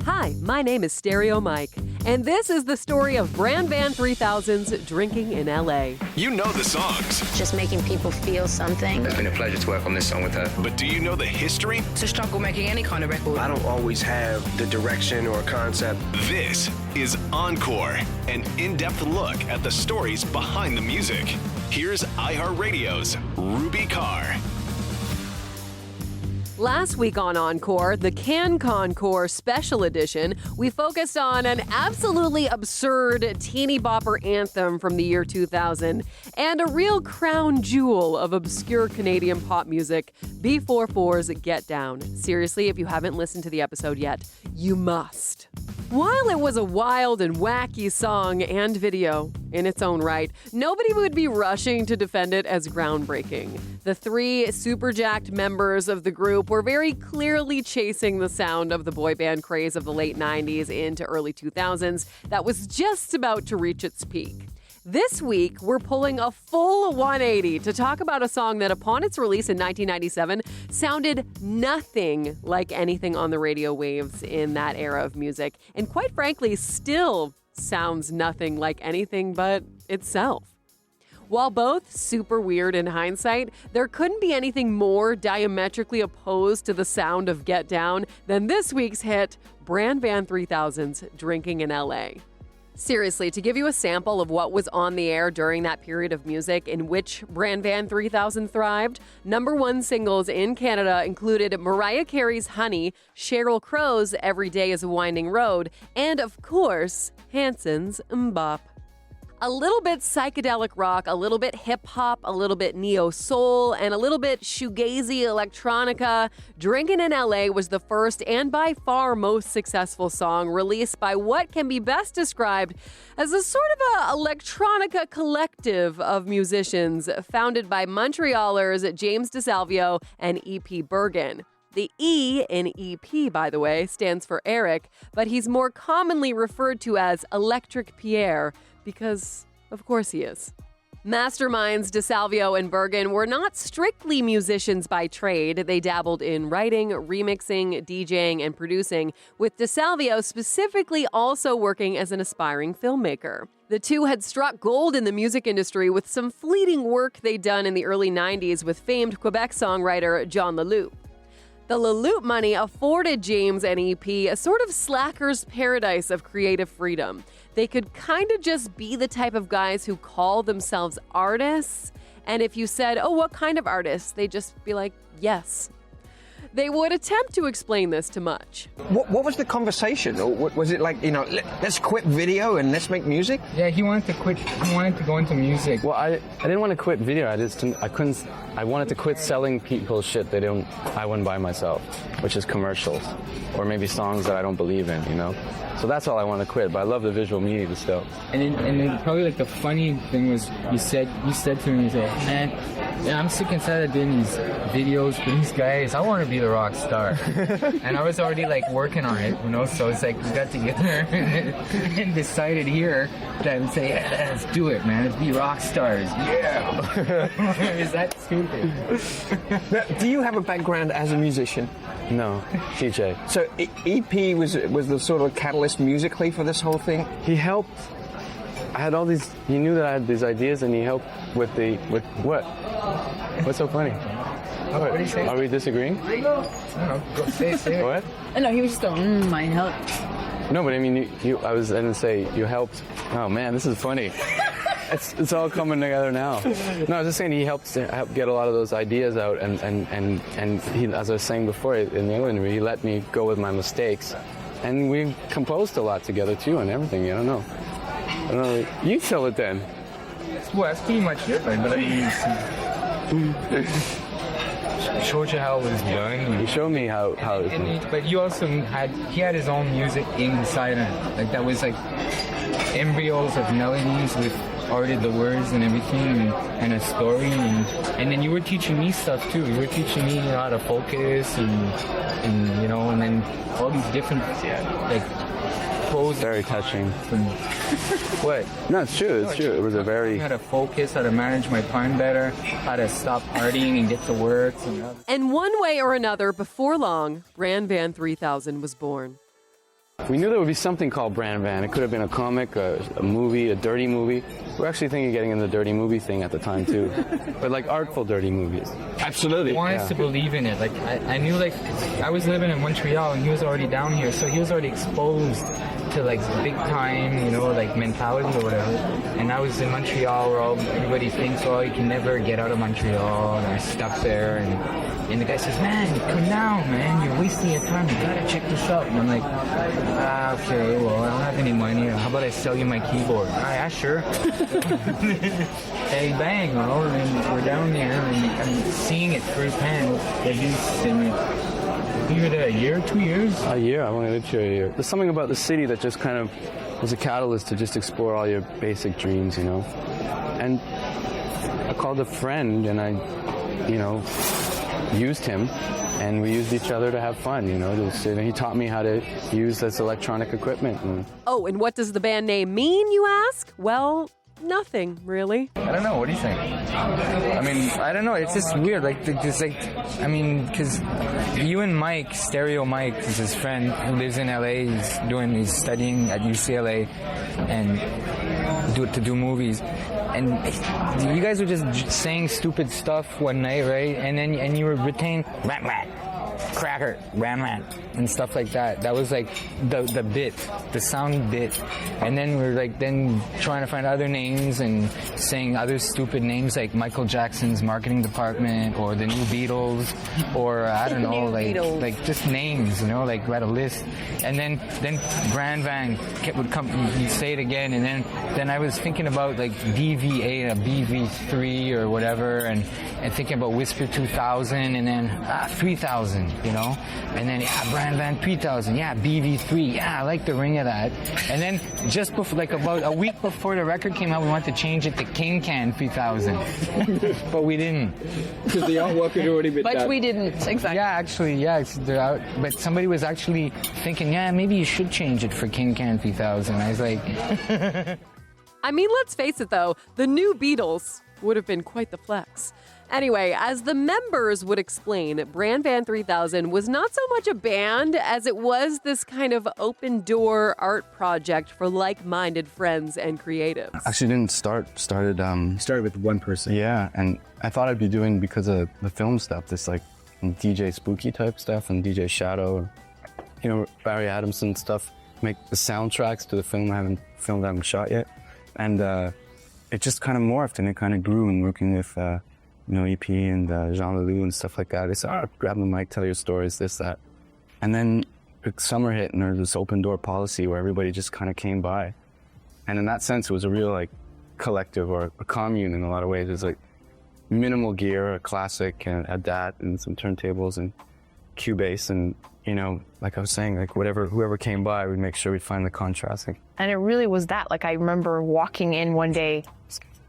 Hi, my name is Stereo Mike, and this is the story of Bran 3000's Drinking in LA. You know the songs. Just making people feel something. It's been a pleasure to work on this song with her. But do you know the history? It's a struggle making any kind of record. I don't always have the direction or concept. This is Encore, an in-depth look at the stories behind the music. Here's iHeartRadio's Ruby Carr. Last week on Encore, the CanConCore Special Edition, we focused on an absolutely absurd teeny-bopper anthem from the year 2000 and a real crown jewel of obscure Canadian pop music, B44's Get Down. Seriously, if you haven't listened to the episode yet, you must. While it was a wild and wacky song and video in its own right, nobody would be rushing to defend it as groundbreaking. The three super jacked members of the group were very clearly chasing the sound of the boy band craze of the late 90s into early 2000s that was just about to reach its peak. This week, we're pulling a full 180 to talk about a song that, upon its release in 1997, sounded nothing like anything on the radio waves in that era of music, and quite frankly, still sounds nothing like anything but itself. While both super weird in hindsight, there couldn't be anything more diametrically opposed to the sound of Get Down than this week's hit, Bran 3000's Drinking in LA. Seriously, to give you a sample of what was on the air during that period of music in which Bran 3000 thrived, number one singles in Canada included Mariah Carey's Honey, Sheryl Crow's Every Day is a Winding Road, and of course, Hanson's Mbop. A little bit psychedelic rock, a little bit hip-hop, a little bit neo-soul, and a little bit shoegazy electronica, Drinkin' in LA was the first and by far most successful song released by what can be best described as a sort of a electronica collective of musicians founded by Montrealers James DeSalvio and E.P. Bergen. The E in EP, by the way, stands for Eric, but he's more commonly referred to as Electric Pierre, because, of course, he is. Masterminds DeSalvio and Bergen were not strictly musicians by trade. They dabbled in writing, remixing, DJing, and producing, with DeSalvio specifically also working as an aspiring filmmaker. The two had struck gold in the music industry with some fleeting work they'd done in the early 90s with famed Quebec songwriter John Leloup. The Leloup money afforded James and EP a sort of slacker's paradise of creative freedom. They could kind of just be the type of guys who call themselves artists, and if you said, "Oh, what kind of artists?" they'd just be like, "Yes." They would attempt to explain this to Much. What was the conversation? Or was it like, let's quit video and let's make music? Yeah, he wanted to quit. He wanted to go into music. Well, I didn't want to quit video. I wanted to quit selling people shit I wouldn't buy myself, which is commercials or maybe songs that I don't believe in, So that's all I want to quit, but I love the visual media still. And then probably like the funny thing was you said to me, man, I'm sick and tired of doing these videos for these guys. I want to be the rock star. And I was already like working on it, so it's like we got together and decided here that we say, yeah, let's do it, man. Let's be rock stars. Yeah. Is that stupid? Do you have a background as a musician? No, DJ. So EP was the sort of catalyst musically for this whole thing? He helped. I had all these. He knew that I had these ideas, and he helped with what? What's so funny? What did he say? Are we disagreeing? I don't know. Go say it. What? No, he was just going, might help. No, but I mean, I didn't say you helped. Oh man, this is funny. It's all coming together now. No, I was just saying he helped get a lot of those ideas out, and he, as I was saying before in the other interview, he let me go with my mistakes, and we composed a lot together too, and everything. I don't know. You tell it then. Well, that's pretty much it. But I mean, showed you how it was done. You showed me how. But you also he had his own music inside it. Like that was like embryos of melodies with already the words and everything and a story and then you were teaching me stuff too. You were teaching me how to focus and then all these different like pose. Very touching. What? No, it's true. It's true. It was a very... How to focus, how to manage my time better, how to stop partying and get to work. And one way or another, before long, Bran 3000 was born. We knew there would be something called Bran Van. It could have been a comic, a movie, a dirty movie. We were actually thinking of getting in the dirty movie thing at the time too, but like artful dirty movies. Absolutely. I wanted us to believe in it. Like I knew, like I was living in Montreal and he was already down here, so he was already exposed to like big time, you know, like mentality or whatever. And I was in Montreal where everybody thinks, oh, you can never get out of Montreal, and I'm stuck there. And the guy says, man, come down, man, you're wasting your time, you gotta check this out. And I'm like, okay, well, I don't have any money. How about I sell you my keyboard? Yeah, sure. Hey, bang, you know, and we're down there and I'm seeing it firsthand. You were there a year, 2 years? A year, I only lived here a year. There's something about the city that just kind of was a catalyst to just explore all your basic dreams, you know. And I called a friend and I, you know, used him, and we used each other to have fun, you know. He taught me how to use this electronic equipment. Oh, and what does the band name mean, you ask? Well, nothing, really. I don't know. What do you think? I mean, I don't know. It's just weird. Because you and Mike, Stereo Mike, is his friend who lives in LA. He's studying at UCLA and to do movies. And you guys were just saying stupid stuff one night, right? And you were retained rat, cracker, rat, and stuff like that. That was like the bit, the sound bit. And then we're like trying to find other names and saying other stupid names like Michael Jackson's marketing department or the New Beatles or I don't know, like just names, you know, like write a list. And then Bran Van would come, you'd say it again, and then I was thinking about like BV8 or BV3 or whatever, and thinking about Whisper 2000, and then 3000, you know, and then Bran Van 3000, BV3, I like the ring of that. And then just before, like about a week before the record came out, we wanted to change it to CanConCore 3000, but we didn't. Because the artwork had already been done. But we didn't, exactly. Yeah, actually, they're out. But somebody was actually thinking, maybe you should change it for CanConCore 3000. I was like... I mean, let's face it, though, the New Beatles would have been quite the flex. Anyway, as the members would explain, Bran Van 3000 was not so much a band as it was this kind of open-door art project for like-minded friends and creatives. Actually didn't started with one person. Yeah, and I thought I'd be doing, because of the film stuff, this like DJ Spooky type stuff and DJ Shadow, you know, Barry Adamson stuff, make the soundtracks to the film I haven't shot yet. And it just kind of morphed and it kind of grew, and working with EP and Jean Leloup and stuff like that. They said, grab the mic, tell your stories, this, that. And then summer hit and there was this open door policy where everybody just kind of came by. And in that sense, it was a real like collective or a commune in a lot of ways. It was like minimal gear, a classic, and a DAT and some turntables and Cubase, and you know, like I was saying, like whoever came by, we'd make sure we'd find the contrasting. And it really was that. Like I remember walking in one day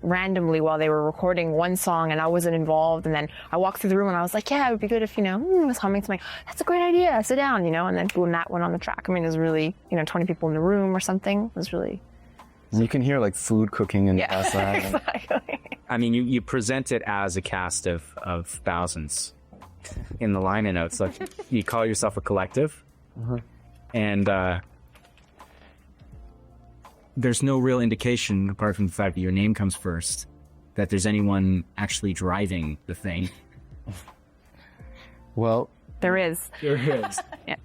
randomly while they were recording one song and I wasn't involved, and then I walked through the room and I was like, it would be good if, I was humming something. That's a great idea, sit down, and then boom, that went on the track. I mean, it was really, 20 people in the room or something. It was really... And you can hear like food cooking in the outside. Exactly. I mean, you present it as a cast of thousands in the liner notes. Like, you call yourself a collective, and there's no real indication, apart from the fact that your name comes first, that there's anyone actually driving the thing. Well, there is. There is. Yeah.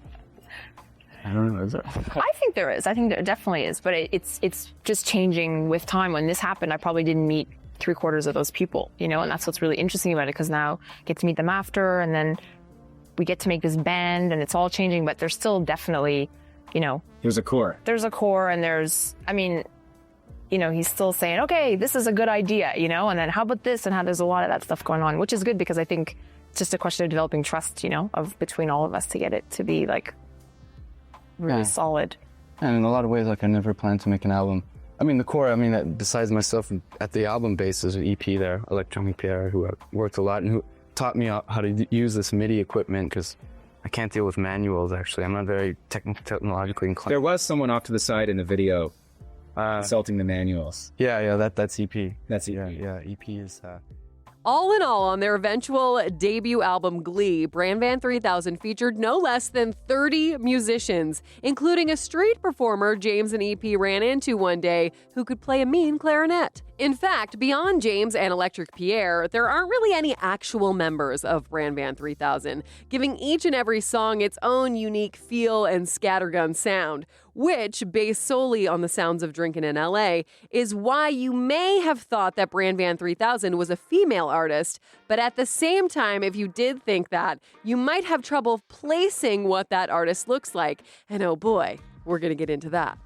I don't know, is there? I think there is. I think there definitely is. But it's just changing with time. When this happened, I probably didn't meet 3/4 of those people, and that's what's really interesting about it, because now I get to meet them after, and then we get to make this band, and it's all changing, but there's still definitely, There's a core. There's a core, and he's still saying, okay, this is a good idea, and then how about this, and how there's a lot of that stuff going on, which is good, because I think it's just a question of developing trust, of between all of us to get it to be like really solid. And in a lot of ways, like I never planned to make an album. I mean, the core, besides myself at the album base, there's an EP there, Electronic Pierre, who worked a lot and who taught me how to use this MIDI equipment, because I can't deal with manuals, actually. I'm not very technologically inclined. There was someone off to the side in the video consulting the manuals. Yeah, that's EP. That's EP. Yeah, EP is... All in all, on their eventual debut album Glee, Bran Van 3000 featured no less than 30 musicians, including a street performer James and EP ran into one day who could play a mean clarinet. In fact, beyond James and Electric Pierre, there aren't really any actual members of Bran Van 3000, giving each and every song its own unique feel and scattergun sound, which, based solely on the sounds of Drinkin' in LA, is why you may have thought that Bran Van 3000 was a female artist, but at the same time, if you did think that, you might have trouble placing what that artist looks like, and oh boy, we're gonna get into that.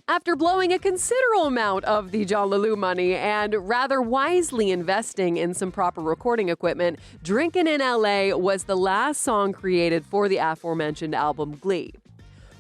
After blowing a considerable amount of the John LaLue money and rather wisely investing in some proper recording equipment, Drinkin' in LA was the last song created for the aforementioned album Glee.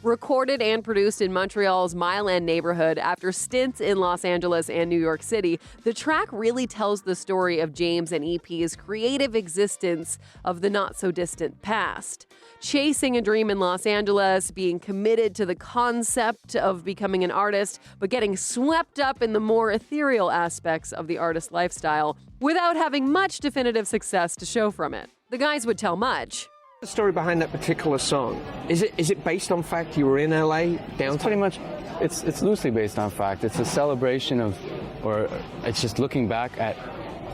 Recorded and produced in Montreal's Mile End neighborhood after stints in Los Angeles and New York City, the track really tells the story of James and EP's creative existence of the not-so-distant past. Chasing a dream in Los Angeles, being committed to the concept of becoming an artist, but getting swept up in the more ethereal aspects of the artist lifestyle without having much definitive success to show from it. The guys would tell much. The story behind that particular song, is it based on fact you were in LA downtown? It's pretty much, it's loosely based on fact. It's a celebration of, or it's just looking back at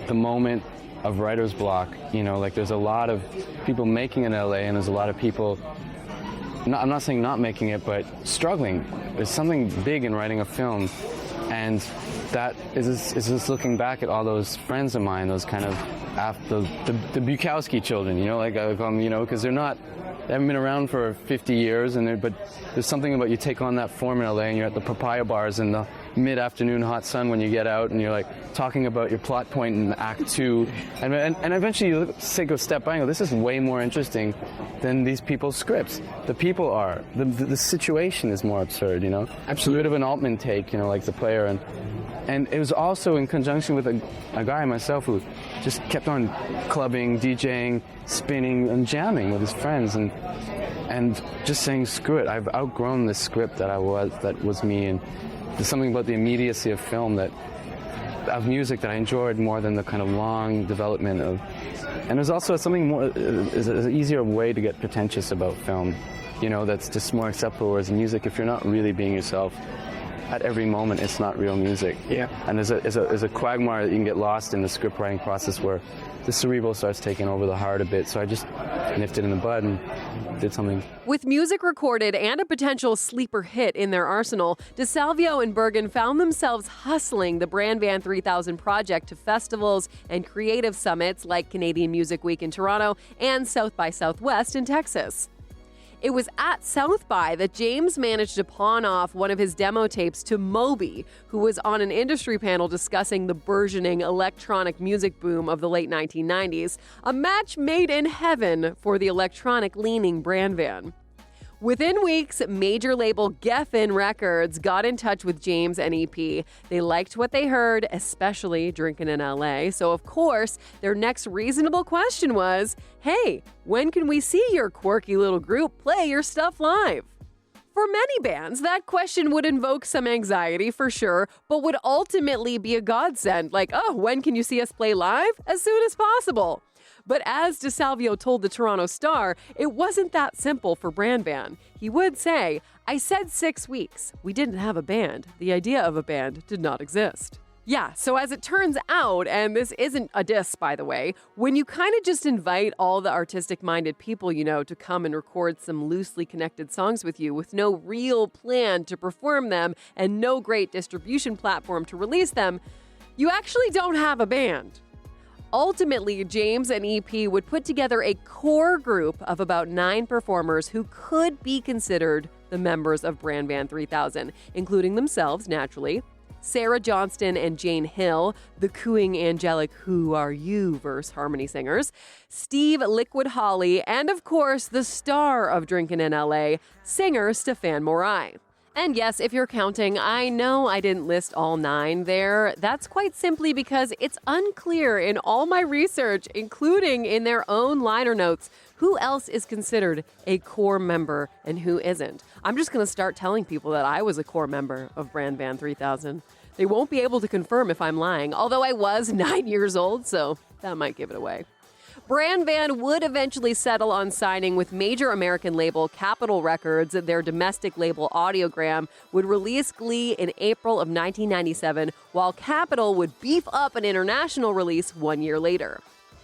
the moment of writer's block. You know, like there's a lot of people making in LA, and there's a lot of people, I'm not saying not making it, but struggling. There's something big in writing a film, and that is just looking back at all those friends of mine, those kind of the Bukowski children, you know, like I call them, you know, because they haven't been around for 50 years, but there's something about you take on that form in LA, and you're at the papaya bars in the mid-afternoon hot sun when you get out, and you're like talking about your plot point in Act 2, and eventually you go step by and go, this is way more interesting than these people's scripts. The people are. The situation is more absurd, you know? Absolutely. A bit of an Altman take, you know, like the player, and it was also in conjunction with a guy myself who just kept on clubbing, DJing, spinning, and jamming with his friends, and just saying, screw it, I've outgrown this script that was me, and there's something about the immediacy of film of music that I enjoyed more than the kind of long development of, and there's also something more, is an easier way to get pretentious about film, you know, that's just more acceptable, whereas music, if you're not really being yourself, at every moment, it's not real music. Yeah. And there's a quagmire that you can get lost in the script writing process where the cerebral starts taking over the heart a bit. So I just nipped it in the bud and did something. With music recorded and a potential sleeper hit in their arsenal, DeSalvio and Bergen found themselves hustling the Bran Van 3000 project to festivals and creative summits like Canadian Music Week in Toronto and South by Southwest in Texas. It was at South by that James managed to pawn off one of his demo tapes to Moby, who was on an industry panel discussing the burgeoning electronic music boom of the late 1990s, a match made in heaven for the electronic-leaning Bran Van. Within weeks, major label Geffen Records got in touch with James and EP. They liked what they heard, especially Drinkin' in LA. So, of course, their next reasonable question was, hey, when can we see your quirky little group play your stuff live? For many bands, that question would invoke some anxiety for sure, but would ultimately be a godsend. Like, oh, when can you see us play live? As soon as possible. But as DeSalvio told the Toronto Star, it wasn't that simple for Bran Van. He would say, I said 6 weeks. We didn't have a band. The idea of a band did not exist. Yeah, so as it turns out, and this isn't a diss, by the way, when you kind of just invite all the artistic-minded people you know to come and record some loosely connected songs with you with no real plan to perform them and no great distribution platform to release them, you actually don't have a band. Ultimately, James and EP would put together a core group of about 9 performers who could be considered the members of Bran Van 3000, including themselves, naturally, Sarah Johnston and Jane Hill, the cooing angelic Who Are You verse harmony singers, Steve Liquid Holly, and of course, the star of Drinkin' in LA, singer Stefan Morai. And yes, if you're counting, I know I didn't list all 9 there. That's quite simply because it's unclear in all my research, including in their own liner notes, who else is considered a core member and who isn't. I'm just going to start telling people that I was a core member of Bran Van 3000. They won't be able to confirm if I'm lying, although I was 9 years old, so that might give it away. Bran would eventually settle on signing with major American label Capitol Records. Their domestic label Audiogram would release Glee in April of 1997, while Capitol would beef up an international release 1 year later.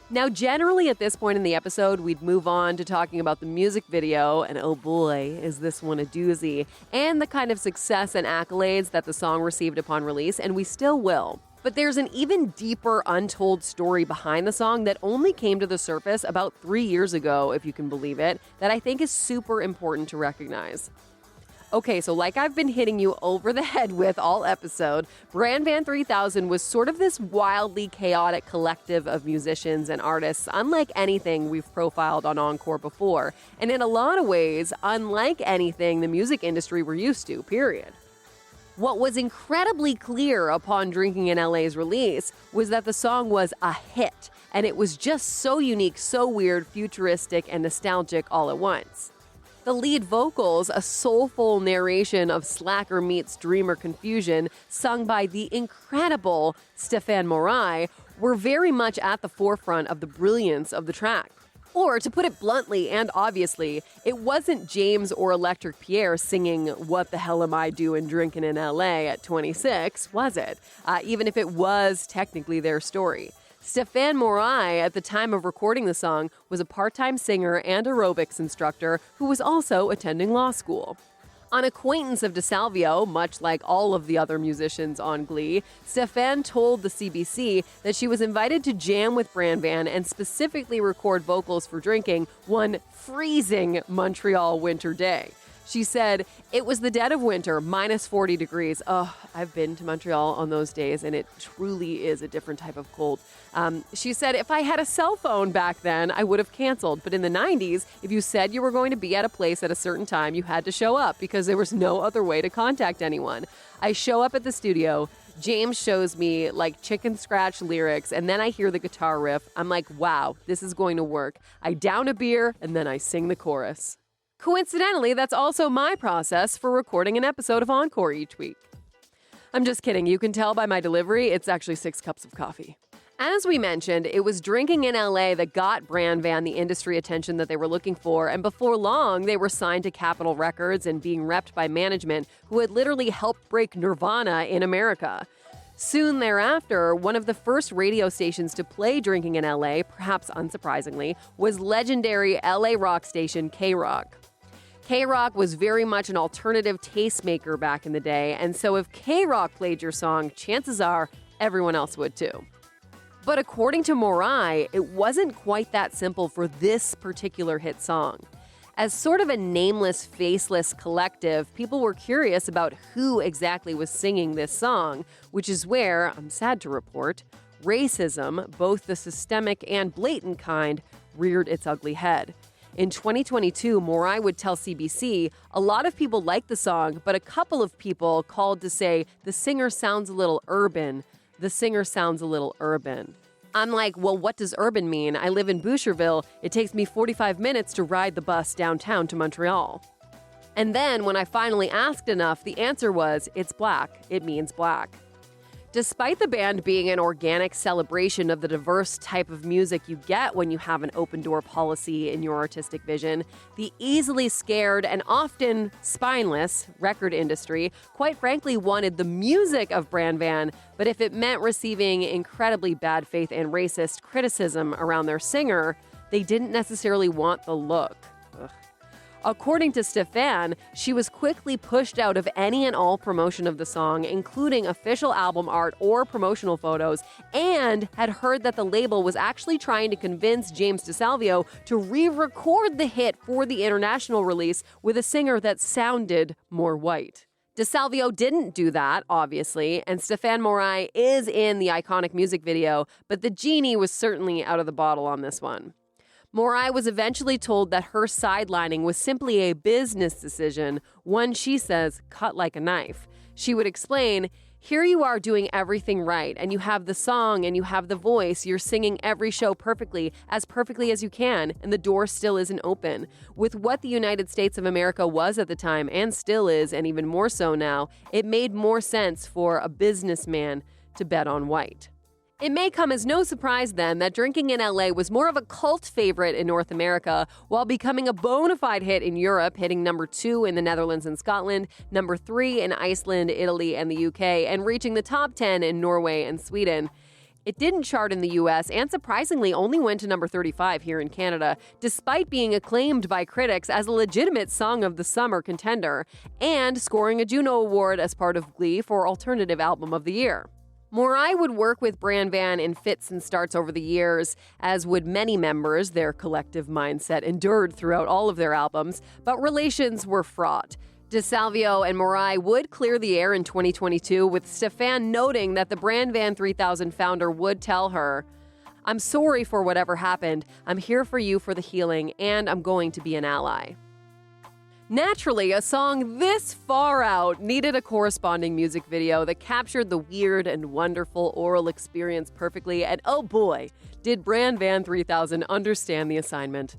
Now, generally at this point in the episode, we'd move on to talking about the music video, and oh boy, is this one a doozy, and the kind of success and accolades that the song received upon release, and we still will. But there's an even deeper untold story behind the song that only came to the surface about 3 years ago, if you can believe it, that I think is super important to recognize. Okay, so like I've been hitting you over the head with all episode, Bran 3000 was sort of this wildly chaotic collective of musicians and artists, unlike anything we've profiled on Encore before, and in a lot of ways, unlike anything the music industry we're used to, period. What was incredibly clear upon Drinking in LA's release was that the song was a hit, and it was just so unique, so weird, futuristic, and nostalgic all at once. The lead vocals, a soulful narration of slacker meets dreamer confusion, sung by the incredible Stéphane Moray, were very much at the forefront of the brilliance of the track. Or, to put it bluntly and obviously, it wasn't James or Electric Pierre singing "What the hell am I doing drinking in LA" at 26, was it? Even if it was technically their story. Stéphane Moray, at the time of recording the song, was a part-time singer and aerobics instructor who was also attending law school. An acquaintance of DeSalvio, much like all of the other musicians on Glee, Stéphane told the CBC that she was invited to jam with Bran and specifically record vocals for Drinking one freezing Montreal winter day. She said, "It was the dead of winter, minus 40 degrees. Oh, I've been to Montreal on those days, and it truly is a different type of cold." She said, "If I had a cell phone back then, I would have canceled. But in the 90s, if you said you were going to be at a place at a certain time, you had to show up because there was no other way to contact anyone. I show up at the studio. James shows me like chicken scratch lyrics, and then I hear the guitar riff. I'm like, wow, this is going to work. I down a beer, and then I sing the chorus." Coincidentally, that's also my process for recording an episode of Encore each week. I'm just kidding. You can tell by my delivery, it's actually 6 cups of coffee. As we mentioned, it was Drinking in LA that got Bran the industry attention that they were looking for, and before long, they were signed to Capitol Records and being repped by management who had literally helped break Nirvana in America. Soon thereafter, one of the first radio stations to play Drinking in LA, perhaps unsurprisingly, was legendary LA rock station K-Rock. K-Rock was very much an alternative tastemaker back in the day, and so if K-Rock played your song, chances are everyone else would too. But according to Moray, it wasn't quite that simple for this particular hit song. As sort of a nameless, faceless collective, people were curious about who exactly was singing this song, which is where, I'm sad to report, racism, both the systemic and blatant kind, reared its ugly head. In 2022, Moray would tell CBC, "A lot of people like the song, but a couple of people called to say, the singer sounds a little urban. The singer sounds a little urban." I'm like, well, what does urban mean? I live in Boucherville. It takes me 45 minutes to ride the bus downtown to Montreal. And then when I finally asked enough, the answer was, it's black. It means black. Despite the band being an organic celebration of the diverse type of music you get when you have an open-door policy in your artistic vision, the easily scared and often spineless record industry quite frankly wanted the music of Bran but if it meant receiving incredibly bad faith and racist criticism around their singer, they didn't necessarily want the look. Ugh. According to Stéphane, she was quickly pushed out of any and all promotion of the song, including official album art or promotional photos, and had heard that the label was actually trying to convince James DeSalvio to re-record the hit for the international release with a singer that sounded more white. DeSalvio didn't do that, obviously, and Stéphane Moray is in the iconic music video, but the genie was certainly out of the bottle on this one. Moray was eventually told that her sidelining was simply a business decision, one she says cut like a knife. She would explain, Here you are doing everything right, and you have the song and you have the voice. You're singing every show perfectly as you can, and the door still isn't open. With what the United States of America was at the time, and still is, and even more so now, it made more sense for a businessman to bet on white. It may come as no surprise then that Drinking in LA was more of a cult favorite in North America, while becoming a bona fide hit in Europe, hitting number 2 in the Netherlands and Scotland, number 3 in Iceland, Italy, and the UK, and reaching the top 10 in Norway and Sweden. It didn't chart in the US and surprisingly only went to number 35 here in Canada, despite being acclaimed by critics as a legitimate Song of the Summer contender, and scoring a Juno Award as part of Glee for Alternative Album of the Year. Morai would work with Bran in fits and starts over the years, as would many members. Their collective mindset endured throughout all of their albums, but relations were fraught. DeSalvio and Morai would clear the air in 2022, with Stefan noting that the Bran 3000 founder would tell her, "I'm sorry for whatever happened. I'm here for you for the healing, and I'm going to be an ally." Naturally, a song this far out needed a corresponding music video that captured the weird and wonderful oral experience perfectly, and oh boy, did Bran 3000 understand the assignment.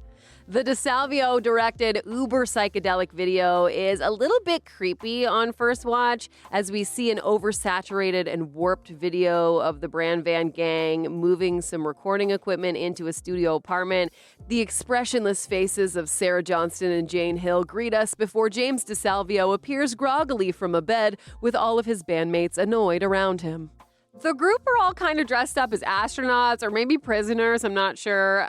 The DeSalvio directed uber psychedelic video is a little bit creepy on first watch, as we see an oversaturated and warped video of the Bran gang moving some recording equipment into a studio apartment. The expressionless faces of Sarah Johnston and Jane Hill greet us before James DeSalvio appears groggily from a bed with all of his bandmates annoyed around him. The group are all kind of dressed up as astronauts or maybe prisoners, I'm not sure.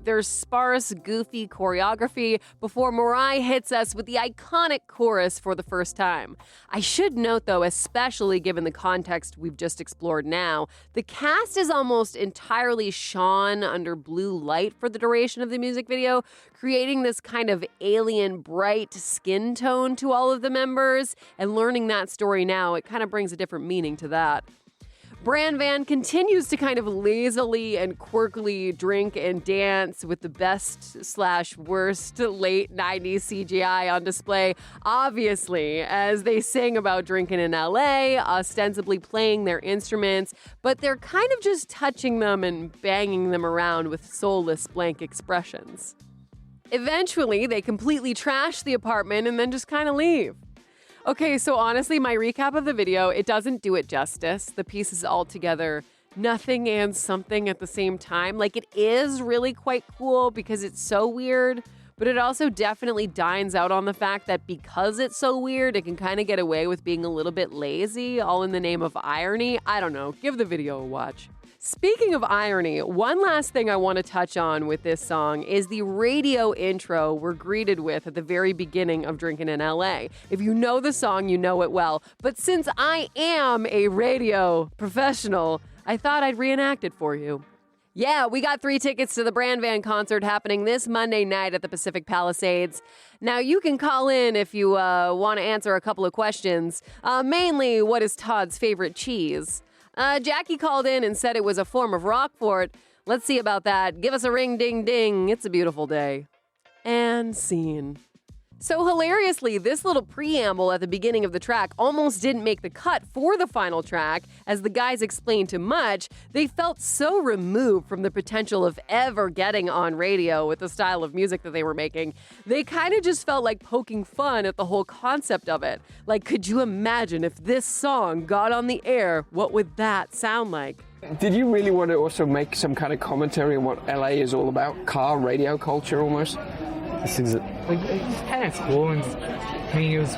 There's sparse, goofy choreography before Morai hits us with the iconic chorus for the first time. I should note, though, especially given the context we've just explored now, the cast is almost entirely shone under blue light for the duration of the music video, creating this kind of alien bright skin tone to all of the members. And learning that story now, it kind of brings a different meaning to that. Bran continues to kind of lazily and quirkily drink and dance with the best/worst late 90s CGI on display, obviously, as they sing about drinking in LA, ostensibly playing their instruments, but they're kind of just touching them and banging them around with soulless blank expressions. Eventually, they completely trash the apartment and then just kind of leave. Okay, so honestly, my recap of the video, it doesn't do it justice. The piece is all together nothing and something at the same time. Like, it is really quite cool because it's so weird, but it also definitely dines out on the fact that because it's so weird, it can kind of get away with being a little bit lazy, all in the name of irony. I don't know. Give the video a watch. Speaking of irony, one last thing I want to touch on with this song is the radio intro we're greeted with at the very beginning of Drinking in LA. If you know the song, you know it well. But since I am a radio professional, I thought I'd reenact it for you. Yeah, we got 3 tickets to the Bran concert happening this Monday night at the Pacific Palisades. Now, you can call in if you want to answer a couple of questions. Mainly, what is Todd's favorite cheese? Jackie called in and said it was a form of Roquefort. Let's see about that. Give us a ring, ding, ding. It's a beautiful day. And scene. So hilariously, this little preamble at the beginning of the track almost didn't make the cut for the final track. As the guys explained to Much, they felt so removed from the potential of ever getting on radio with the style of music that they were making. They kind of just felt like poking fun at the whole concept of it. Like, could you imagine if this song got on the air? What would that sound like? Did you really want to also make some kind of commentary on what LA is all about? Car radio culture almost? It's kind of cool, and I mean, it was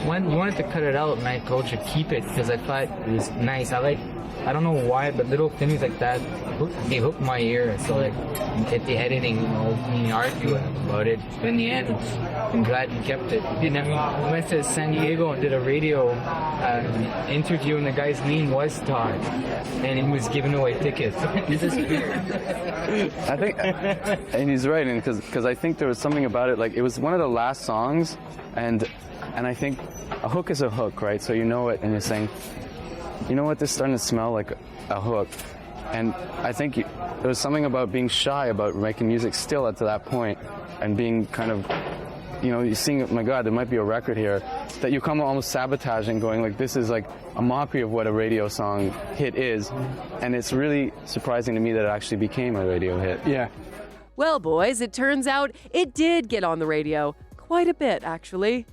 when we wanted to cut it out, my coach would keep it because I thought it was nice. I don't know why, but little things like that they hooked my ear. So like at the editing, we argue about it. But in the end, I'm glad we kept it. And then we went to San Diego and did a radio interview, and the guy's name was Todd, and he was giving away tickets. This is weird. I think, and he's right, and because I think there was something about it, like it was one of the last songs, and I think a hook is a hook, right? So you know it, and you're saying, you know what, this is starting to smell like a hook. And I think there was something about being shy about making music still up to that point, and being kind of you sing, my God, there might be a record here, that you come almost sabotaging, going like, this is like a mockery of what a radio song hit is. And it's really surprising to me that it actually became a radio hit. Yeah. Well, boys, it turns out it did get on the radio. Quite a bit, actually.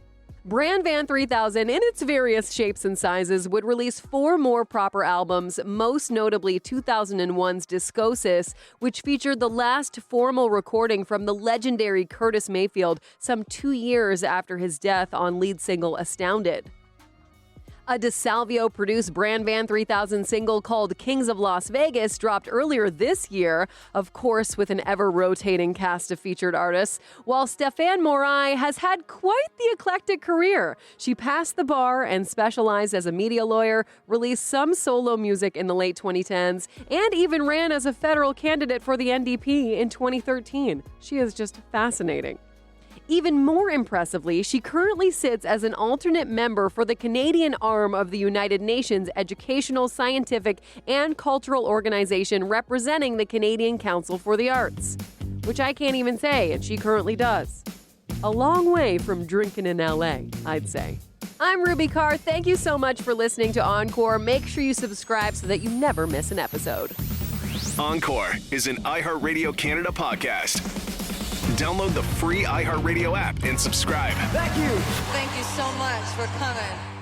Bran Van 3000, in its various shapes and sizes, would release 4 more proper albums, most notably 2001's Discosis, which featured the last formal recording from the legendary Curtis Mayfield some 2 years after his death on lead single Astounded. A DeSalvio-produced Bran Van 3000 single called Kings of Las Vegas dropped earlier this year, of course with an ever-rotating cast of featured artists, while Stefan Morai has had quite the eclectic career. She passed the bar and specialized as a media lawyer, released some solo music in the late 2010s, and even ran as a federal candidate for the NDP in 2013. She is just fascinating. Even more impressively, she currently sits as an alternate member for the Canadian arm of the United Nations Educational, Scientific, and Cultural Organization representing the Canadian Council for the Arts, which I can't even say, and she currently does. A long way from drinking in LA, I'd say. I'm Ruby Carr. Thank you so much for listening to Encore. Make sure you subscribe so that you never miss an episode. Encore is an iHeartRadio Canada podcast. Download the free iHeartRadio app and subscribe. Thank you so much for coming.